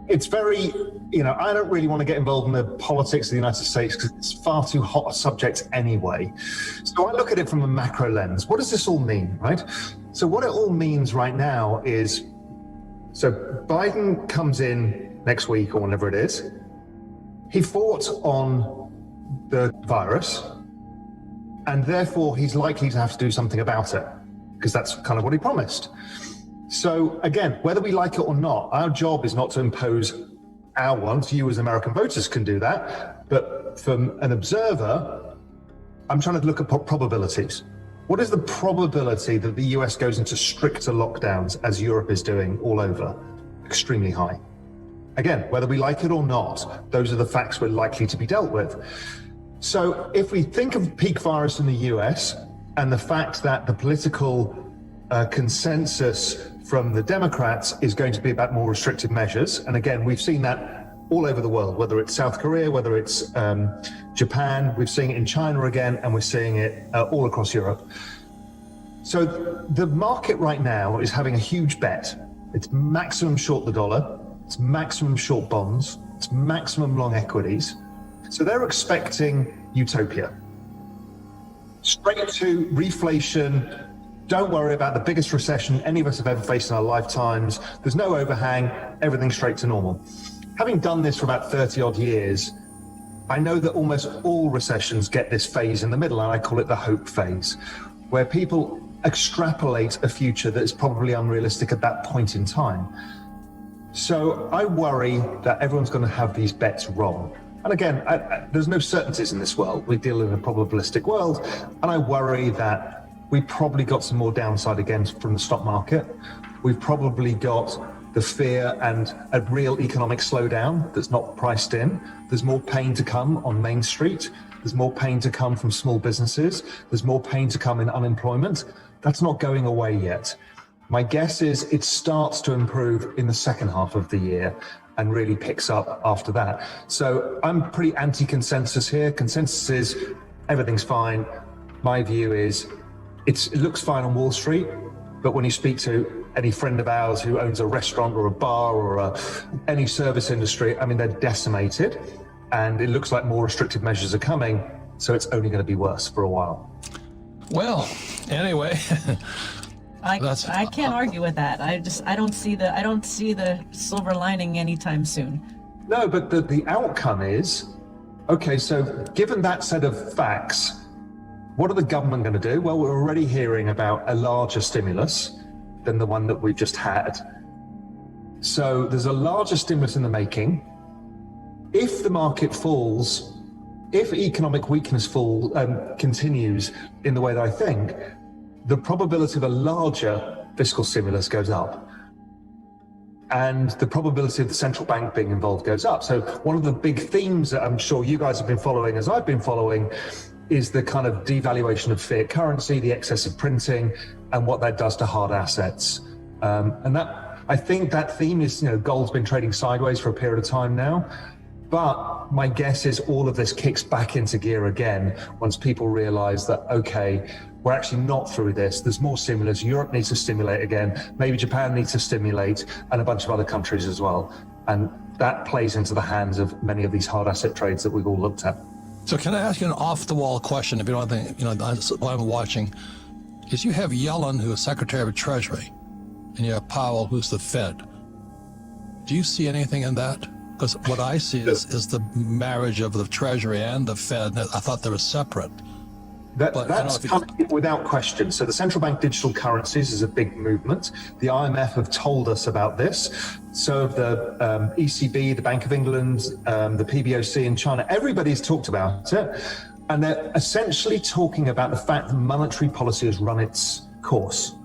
it's very, I don't really want to get involved in the politics of the United States because it's far too hot a subject anyway. So I look at it from a macro lens. What does this all mean, right? So what it all means right now is, so Biden comes in next week or whenever it is. He fought on the virus, and therefore he's likely to have to do something about it because that's kind of what he promised. So again, whether we like it or not, our job is not to impose our wants. You as American voters can do that. But from an observer, I'm trying to look at probabilities. What is the probability that the US goes into stricter lockdowns as Europe is doing all over? Extremely high. Again, whether we like it or not, those are the facts we're likely to be dealt with. So if we think of peak virus in the US and the fact that the political consensus from the Democrats is going to be about more restrictive measures. And again, we've seen that all over the world, whether it's South Korea, whether it's Japan, we're seeing it in China again, and we're seeing it all across Europe. So the market right now is having a huge bet. It's maximum short the dollar, it's maximum short bonds, it's maximum long equities. So they're expecting utopia. Straight to reflation. Don't worry about the biggest recession any of us have ever faced in our lifetimes. There's no overhang, everything's straight to normal. Having done this for about 30 odd years, I know that almost all recessions get this phase in the middle, and I call it the hope phase, where people extrapolate a future that is probably unrealistic at that point in time. So I worry that everyone's going to have these bets wrong. And again, there's no certainties in this world. We deal in a probabilistic world, and I worry that we probably got some more downside again from the stock market. We've probably got the fear and a real economic slowdown that's not priced in. There's more pain to come on Main Street. There's more pain to come from small businesses. There's more pain to come in unemployment. That's not going away yet. My guess is it starts to improve in the second half of the year and really picks up after that. So I'm pretty anti-consensus here. Consensus is everything's fine. My view is it looks fine on Wall Street, but when you speak to any friend of ours who owns a restaurant or a bar or any service industry, I mean, they're decimated, and it looks like more restrictive measures are coming, so it's only going to be worse for a while. Well, anyway, I can't argue with that. I don't see the silver lining anytime soon. No, but the outcome is, okay, so given that set of facts, what are the government going to do? Well, we're already hearing about a larger stimulus than the one that we've just had. So there's a larger stimulus in the making. If the market falls, if economic weakness continues in the way that I think, the probability of a larger fiscal stimulus goes up. And the probability of the central bank being involved goes up. So one of the big themes that I'm sure you guys have been following, as I've been following, is the kind of devaluation of fiat currency, the excessive printing, and what that does to hard assets. And that, I think that theme is, gold's been trading sideways for a period of time now. But my guess is all of this kicks back into gear again once people realize that, okay, we're actually not through this. There's more stimulus. Europe needs to stimulate again. Maybe Japan needs to stimulate, and a bunch of other countries as well. And that plays into the hands of many of these hard asset trades that we've all looked at. So can I ask you an off-the-wall question, if you don't think, that's what I'm watching, is you have Yellen, who is Secretary of Treasury, and you have Powell, who's the Fed. Do you see anything in that? Because what I see is the marriage of the Treasury and the Fed. I thought they were separate. That's coming without question. So the central bank digital currencies is a big movement. The IMF have told us about this. So the ECB, the Bank of England, the PBOC in China, everybody's talked about it. And they're essentially talking about the fact that monetary policy has run its course.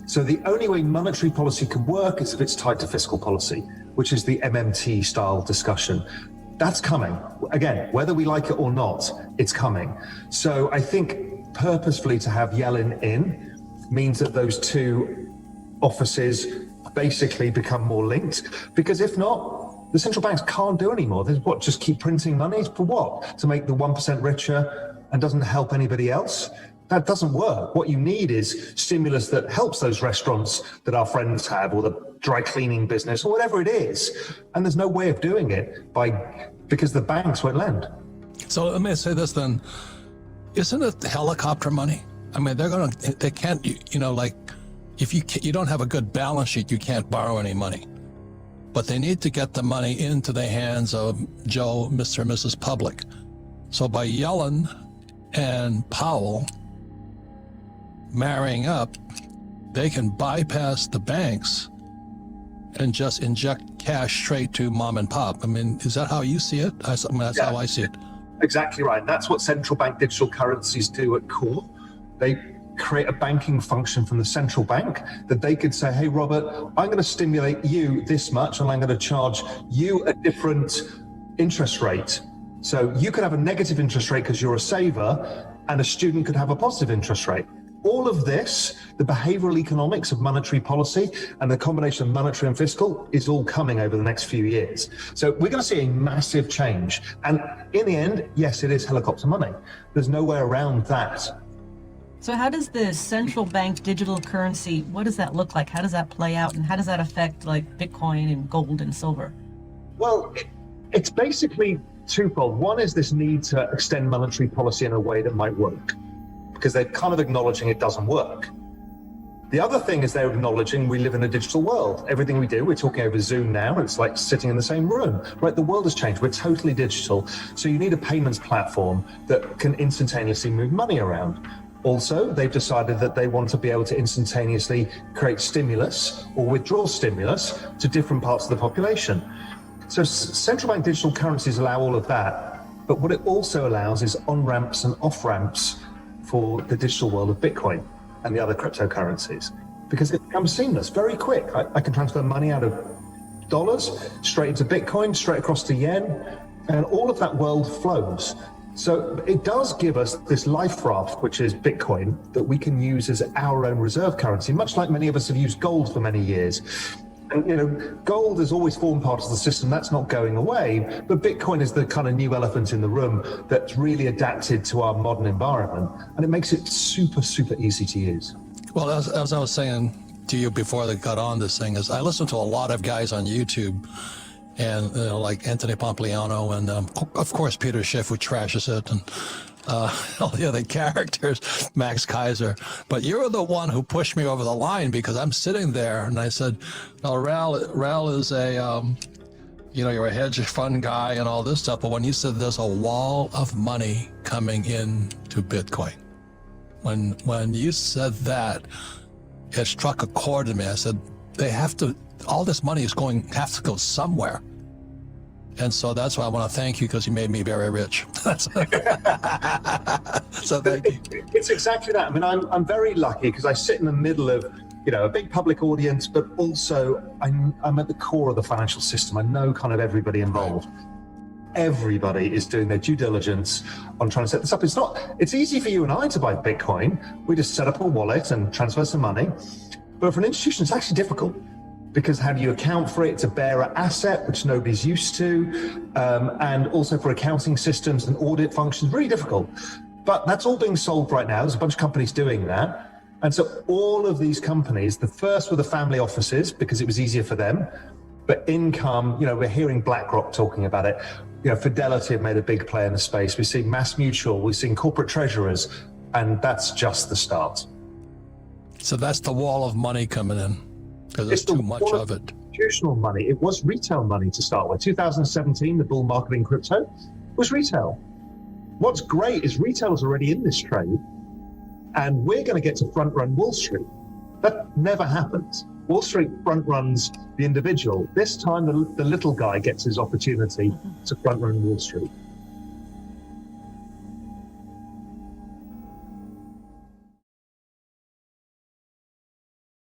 So the only way monetary policy can work is if it's tied to fiscal policy, which is the MMT style discussion. That's coming. Again, whether we like it or not, it's coming. So I think purposefully to have Yellen in means that those two offices basically become more linked, because if not, the central banks can't do anymore. There's what, just keep printing money for what? To make the 1% richer and doesn't help anybody else? That doesn't work. What you need is stimulus that helps those restaurants that our friends have, or the dry cleaning business or whatever it is. And there's no way of doing it because the banks won't lend. So let me say this then. Isn't it helicopter money? I mean, they can't, like if you don't have a good balance sheet, you can't borrow any money. But they need to get the money into the hands of Joe, Mr. and Mrs. Public. So by Yellen and Powell marrying up, they can bypass the banks and just inject cash straight to mom and pop. I mean, is that how you see it? That's how I see it. Exactly right. That's what central bank digital currencies do at core. They create a banking function from the central bank that they could say, hey, Robert, I'm going to stimulate you this much and I'm going to charge you a different interest rate. So you could have a negative interest rate because you're a saver, and a student could have a positive interest rate. All of this, the behavioral economics of monetary policy and the combination of monetary and fiscal is all coming over the next few years. So we're going to see a massive change. And in the end, yes, it is helicopter money. There's no way around that. So how does the central bank digital currency, what does that look like? How does that play out? And how does that affect like Bitcoin and gold and silver? Well, it's basically twofold. One is this need to extend monetary policy in a way that might work, because they're kind of acknowledging it doesn't work. The other thing is they're acknowledging we live in a digital world. Everything we do, we're talking over Zoom now, it's like sitting in the same room, right? The world has changed, we're totally digital. So you need a payments platform that can instantaneously move money around. Also, they've decided that they want to be able to instantaneously create stimulus or withdraw stimulus to different parts of the population. So central bank digital currencies allow all of that, but what it also allows is on-ramps and off-ramps for the digital world of Bitcoin and the other cryptocurrencies, because it becomes seamless, very quick. I can transfer money out of dollars straight into Bitcoin, straight across to yen, and all of that world flows. So it does give us this life raft, which is Bitcoin, that we can use as our own reserve currency, much like many of us have used gold for many years. And, gold has always formed part of the system. That's not going away. But Bitcoin is the kind of new elephant in the room that's really adapted to our modern environment. And it makes it super, super easy to use. Well, as I was saying to you before they got on this thing, is I listen to a lot of guys on YouTube, and like Anthony Pompliano and of course Peter Schiff, who trashes it, and all the other characters, Max Kaiser. But you're the one who pushed me over the line, because I'm sitting there and I said, "No, Ral is a, you're a hedge fund guy and all this stuff." But when you said there's a wall of money coming into Bitcoin, when you said that, it struck a chord in me. I said, all this money is have to go somewhere. And so that's why I want to thank you, because you made me very rich. So thank you. It's exactly that. I mean, I'm very lucky because I sit in the middle of, a big public audience, but also I'm at the core of the financial system. I know kind of everybody involved. Everybody is doing their due diligence on trying to set this up. It's easy for you and I to buy Bitcoin. We just set up a wallet and transfer some money. But for an institution, it's actually difficult. Because how do you account for it? It's a bearer asset, which nobody's used to. And also for accounting systems and audit functions, really difficult. But that's all being solved right now. There's a bunch of companies doing that. And so all of these companies, the first were the family offices, because it was easier for them. But income, we're hearing BlackRock talking about it. Fidelity have made a big play in the space. We're seeing Mass Mutual, we're seeing corporate treasurers, and that's just the start. So that's the wall of money coming in. Because there's too much of it. Institutional money. It was retail money to start with. 2017, the bull market in crypto was retail. What's great is retail is already in this trade, and we're going to get to front run Wall Street. That never happens. Wall Street front runs the individual. This time, the little guy gets his opportunity to front run Wall Street.